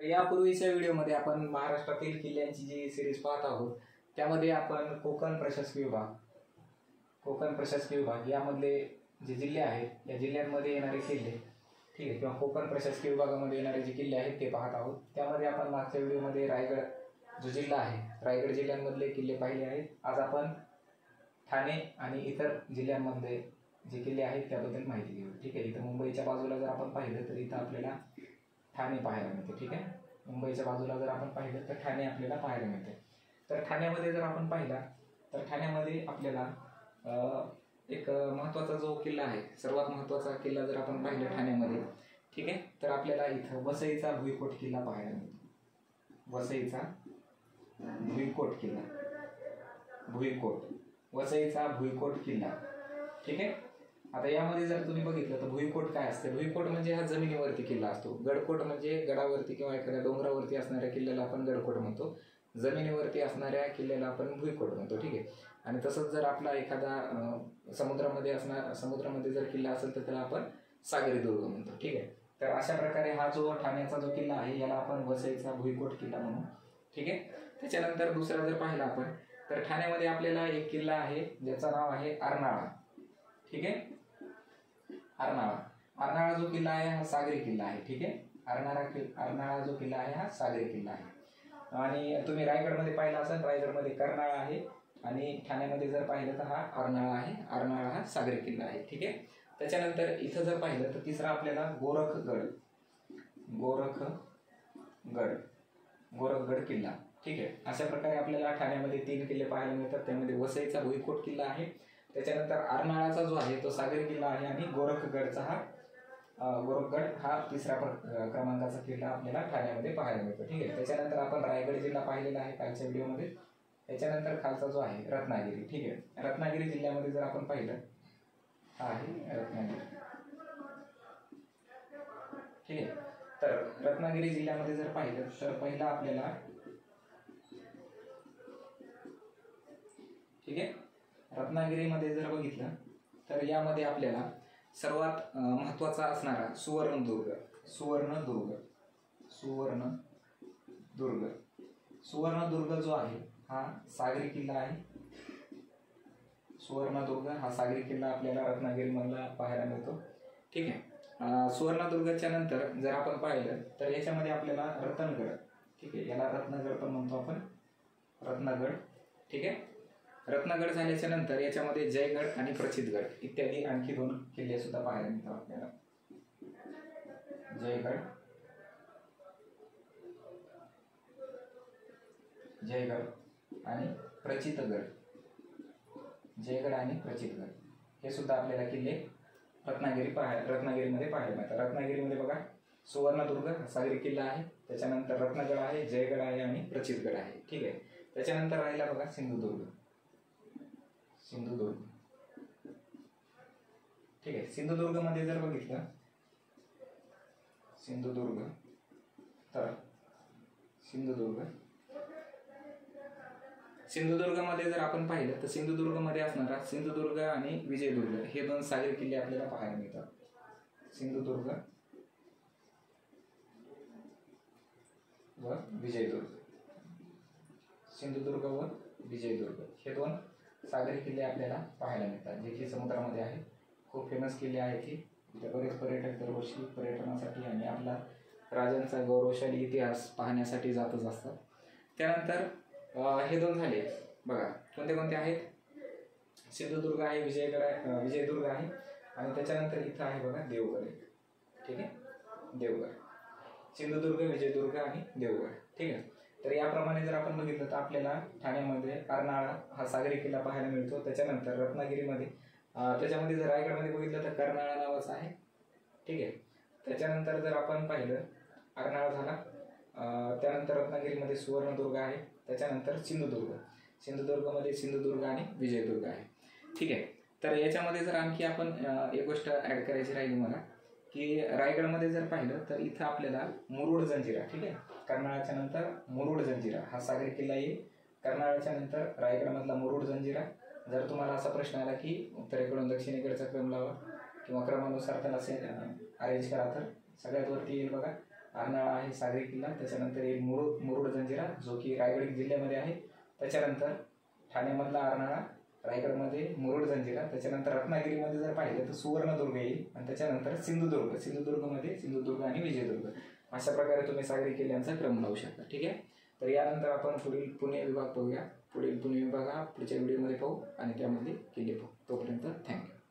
यापूर्वीच्या व्हिडिओमध्ये आपण महाराष्ट्रातील किल्ल्यांची जी सिरीज पाहत आहोत त्यामध्ये आपण कोकण प्रशासकीय विभाग यामधले जे जिल्हे आहेत या जिल्ह्यांमध्ये येणारे किल्ले ठीक आहे किंवा कोकण प्रशासकीय विभागामध्ये येणारे जे किल्ले आहेत ते पाहत आहोत। त्यामध्ये आपण मागच्या व्हिडिओमध्ये रायगड जो जिल्हा आहे रायगड जिल्ह्यांमधले किल्ले पाहिले आहेत। आज आपण ठाणे आणि इतर जिल्ह्यांमध्ये जे किल्ले आहेत त्याबद्दल माहिती घेऊ। ठीक आहे, इथं मुंबईच्या बाजूला जर आपण पाहिलं तर इथं आपल्याला ठाणे पाहायला मिळते। ठीक आहे, मुंबईच्या बाजूला जर आपण पाहिलं तर ठाणे आपल्याला पाहायला मिळते। तर ठाण्यामध्ये जर आपण पाहिला तर ठाण्यामध्ये आपल्याला एक महत्त्वाचा जो किल्ला आहे सर्वात महत्त्वाचा किल्ला जर आपण पाहिलं ठाण्यामध्ये ठीक आहे तर आपल्याला इथं वसईचा भुईकोट किल्ला पाहायला मिळतो। वसईचा भुईकोट किल्ला, वसईचा भुईकोट किल्ला ठीक आहे। आता यामध्ये जर तुम्ही बघितलं तर भुईकोट काय असते, भुईकोट म्हणजे हा जमिनीवरती किल्ला असतो। गडकोट म्हणजे गडावरती किंवा एखाद्या डोंगरावरती असणाऱ्या किल्ल्याला आपण गडकोट म्हणतो, जमिनीवरती असणाऱ्या किल्ल्याला आपण भुईकोट म्हणतो। ठीक आहे, आणि तसंच जर आपला एखादा समुद्रामध्ये जर किल्ला असेल तर त्याला आपण सागरी दुर्ग म्हणतो। ठीक आहे, तर अशा प्रकारे हा जो ठाण्याचा जो किल्ला आहे याला आपण वसईचा भुईकोट किल्ला म्हणू। ठीक आहे, त्याच्यानंतर दुसरा जर पाहिला आपण तर ठाण्यामध्ये आपल्याला एक किल्ला आहे ज्याचं नाव आहे अर्नाळा। ठीक आहे, अर्नाळा जो किल्ला आहे हा सागरी किल्ला आहे। ठीक आहे, अर्नाळा जो किल्ला आहे हा सागरी किल्ला आहे। आणि तुम्ही रायगडमध्ये पाहिला असेल, रायगडमध्ये कर्नाळा आहे आणि ठाण्यामध्ये जर पाहिलं तर हा अर्नाळा आहे। अर्नाळा हा सागरी किल्ला आहे। ठीक आहे, त्याच्यानंतर इथं जर पाहिलं तर तिसरा आपल्याला गोरखगड किल्ला। ठीक आहे, अशा प्रकारे आपल्याला ठाण्यामध्ये 3 किल्ले पाहायला मिळतात। त्यामध्ये वसईचा भुईकोट किल्ला आहे, त्याच्यानंतर अर्नाळाचा जो आहे तो सागरी किल्ला आहे आणि गोरखगड हा तिसऱ्या क्रमांकाचा किल्ला आपल्याला ठाण्यामध्ये पाहायला मिळतो। ठीक आहे, त्याच्यानंतर आपण रायगड जिल्हा पाहिलेला आहे कालच्या व्हिडिओमध्ये। त्याच्यानंतर खालचा जो आहे रत्नागिरी। ठीक आहे, रत्नागिरी जिल्ह्यामध्ये जर आपण पाहिलं हा आहे रत्नागिरी। ठीक आहे, तर रत्नागिरी जिल्ह्यामध्ये जर पाहिलं तर पहिला आपल्याला ठीक आहे रत्नागिरीमध्ये जर बघितलं तर यामध्ये आपल्याला सर्वात महत्त्वाचा असणारा सुवर्णदुर्ग जो आहे हा सागरी किल्ला आहे। सुवर्णदुर्ग हा सागरी किल्ला आपल्याला रत्नागिरीमधला पाहायला मिळतो। ठीक आहे, सुवर्णदुर्गच्या नंतर जर आपण पाहिलं तर याच्यामध्ये आपल्याला रतनगड ठीक आहे याला रत्नगड पण म्हणतो आपण, रत्नगड। ठीक आहे, रत्नगड झाल्याच्या नंतर याच्यामध्ये जयगड आणि प्रचितगड इत्यादी आणखी 2 किल्ले सुद्धा पाहायला मिळतात आपल्याला। जयगड आणि प्रचितगड हे सुद्धा आपल्याला किल्ले रत्नागिरीमध्ये पाहायला मिळतात। रत्नागिरीमध्ये बघा सुवर्णदुर्ग सागरी किल्ला आहे, त्याच्यानंतर रत्नगड आहे, जयगड आहे आणि प्रचितगड आहे। ठीक आहे, त्याच्यानंतर राहिला बघा सिंधुदुर्ग। ठीक आहे, सिंधुदुर्ग मध्ये जर बघितलं सिंधुदुर्ग मध्ये जर आपण पाहिलं तर सिंधुदुर्ग मध्ये असणारा सिंधुदुर्ग आणि विजयदुर्ग हे 2 सागरी किल्ले आपल्याला पाहायला मिळतात। सिंधुदुर्ग व विजयदुर्ग हे 2 सागरी किल्ले आपल्याला पाहायला मिळतात जे की समुद्रामध्ये आहे। खूप फेमस किल्ले आहेत हे, इथे बरेच पर्यटक दरवर्षी पर्यटनासाठी आणि आपला राजांचा गौरवशाली इतिहास पाहण्यासाठी जातच असतात। त्यानंतर हे 2 झाले बघा, कोणते आहेत, सिंधुदुर्ग आहे, विजयदुर्ग आहे आणि त्याच्यानंतर इथं आहे बघा देवगड। ठीक आहे, देवगड, सिंधुदुर्ग, विजयदुर्ग आणि देवगड। ठीक आहे, तर याप्रमाणे जर आपण बघितलं तर आपल्याला ठाण्यामध्ये अर्नाळा हा सागरी किल्ला पाहायला मिळतो। त्याच्यानंतर रत्नागिरीमध्ये त्याच्यामध्ये जर रायगडमध्ये बघितलं तर कर्नाळा नावाचा आहे। ठीक आहे, त्याच्यानंतर जर आपण पाहिलं अर्नाळा झाला, त्यानंतर रत्नागिरीमध्ये सुवर्णदुर्ग आहे, त्याच्यानंतर सिंधुदुर्गमध्ये सिंधुदुर्ग आणि विजयदुर्ग आहे। ठीक आहे, तर याच्यामध्ये जर आणखी आपण एक गोष्ट ॲड करायची राहिली मला की रायगडमध्ये जर पाहिलं तर इथं आपल्याला मुरुड जंजिरा ठीक आहे कर्नाळाच्या नंतर मुरुड जंजिरा हा सागरी किल्ला येईल। कर्नाळाच्या नंतर रायगडमधला मुरुड जंजिरा। जर तुम्हाला असा प्रश्न आला की उत्तरेकडून दक्षिणेकडचा क्रम लावा किंवा क्रमानुसार त्याला अरेंज करा तर सगळ्यात वरती येईल बघा अर्नाळा आहे सागरी किल्ला, त्याच्यानंतर येईल मुरुड जंजिरा जो की रायगड जिल्ह्यामध्ये आहे, त्याच्यानंतर ठाण्यामधला अर्नाळा, रायगडमध्ये मुरुड जंजिरा, त्याच्यानंतर रत्नागिरीमध्ये जर पाहिलं तर सुवर्णदुर्ग येईल आणि त्याच्यानंतर सिंधुदुर्गमध्ये सिंधुदुर्ग आणि विजयदुर्ग. अशा प्रकारे तुम्ही सागरी किल्ल्यांचा क्रम लावू शकता. ठीक आहे. तर यानंतर आपण पुढील पुणे विभाग पाहूया. पुढील पुणे विभाग हा पुढच्या व्हिडिओमध्ये पाहू आणि त्यामध्ये किल्ले पाहू. तोपर्यंत थँक्यू.